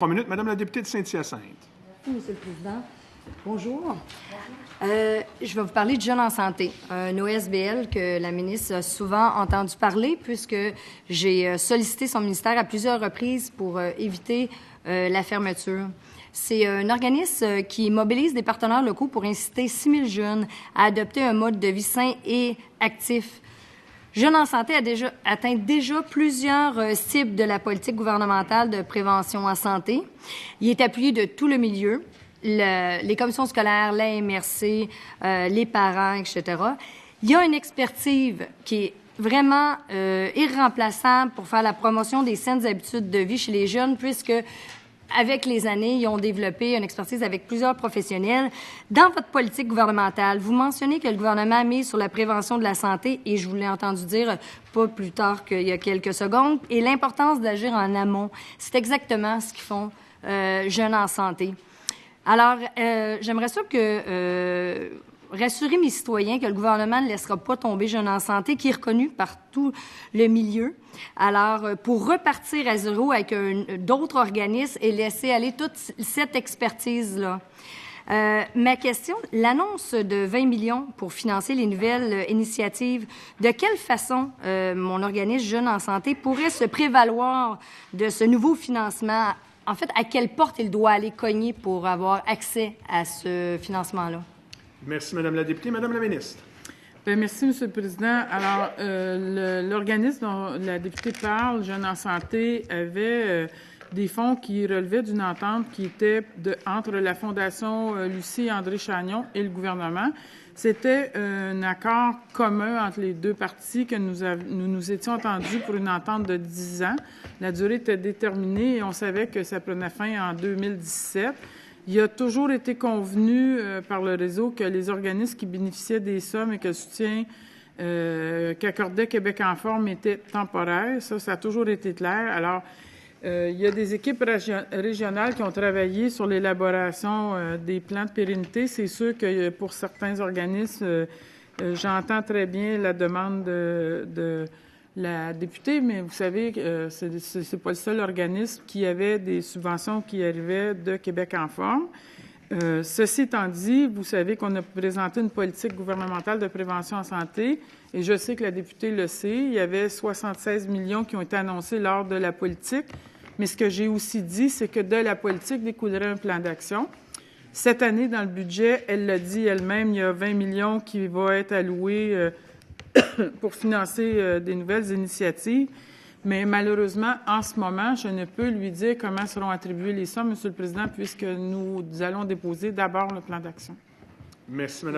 3 minutes. Madame la députée de Saint-Hyacinthe. Merci, Monsieur le Président. Bonjour. Je vais vous parler de Jeunes en santé, un OSBL que la ministre a souvent entendu parler puisque j'ai sollicité son ministère à plusieurs reprises pour éviter la fermeture. C'est un organisme qui mobilise des partenaires locaux pour inciter 6 000 jeunes à adopter un mode de vie sain et actif. Jeunes en santé a atteint plusieurs cibles de la politique gouvernementale de prévention en santé. Il est appuyé de tout le milieu, les commissions scolaires, la MRC, les parents, etc. Il y a une expertise qui est vraiment irremplaçable pour faire la promotion des saines habitudes de vie chez les jeunes, puisque avec les années, ils ont développé une expertise avec plusieurs professionnels. Dans votre politique gouvernementale, vous mentionnez que le gouvernement a mis sur la prévention de la santé, et je vous l'ai entendu dire pas plus tard qu'il y a quelques secondes, et l'importance d'agir en amont. C'est exactement ce qu'ils font Jeunes en santé. Alors, j'aimerais ça que rassurer mes citoyens que le gouvernement ne laissera pas tomber Jeunes en santé, qui est reconnu par tout le milieu. Alors, pour repartir à zéro avec d'autres organismes et laisser aller toute cette expertise-là. Ma question, l'annonce de 20 millions pour financer les nouvelles initiatives, de quelle façon mon organisme Jeunes en santé pourrait se prévaloir de ce nouveau financement? En fait, à quelle porte il doit aller cogner pour avoir accès à ce financement-là? Merci, Madame la députée. Madame la ministre. Bien, merci, Monsieur le Président. Alors, l'organisme dont la députée parle, Jeunes en santé, avait des fonds qui relevaient d'une entente qui était entre la Fondation Lucie et André Chagnon et le gouvernement. C'était un accord commun entre les deux parties que nous étions entendus pour une entente de 10 ans. La durée était déterminée et on savait que ça prenait fin en 2017. Il a toujours été convenu par le réseau que les organismes qui bénéficiaient des sommes et que le soutien qu'accordait Québec en forme était temporaire. Ça a toujours été clair. Alors, il y a des équipes régionales qui ont travaillé sur l'élaboration des plans de pérennité. C'est sûr que pour certains organismes, j'entends très bien la demande de la députée, mais vous savez, c'est pas le seul organisme qui avait des subventions qui arrivaient de Québec en forme. Ceci étant dit, vous savez qu'on a présenté une politique gouvernementale de prévention en santé, et je sais que la députée le sait. Il y avait 76 millions qui ont été annoncés lors de la politique, mais ce que j'ai aussi dit, c'est que de la politique découlerait un plan d'action. Cette année, dans le budget, elle l'a dit elle-même, il y a 20 millions qui vont être alloués pour financer des nouvelles initiatives. Mais malheureusement, en ce moment, je ne peux lui dire comment seront attribuées les sommes, Monsieur le Président, puisque nous allons déposer d'abord le plan d'action. Merci, Madame.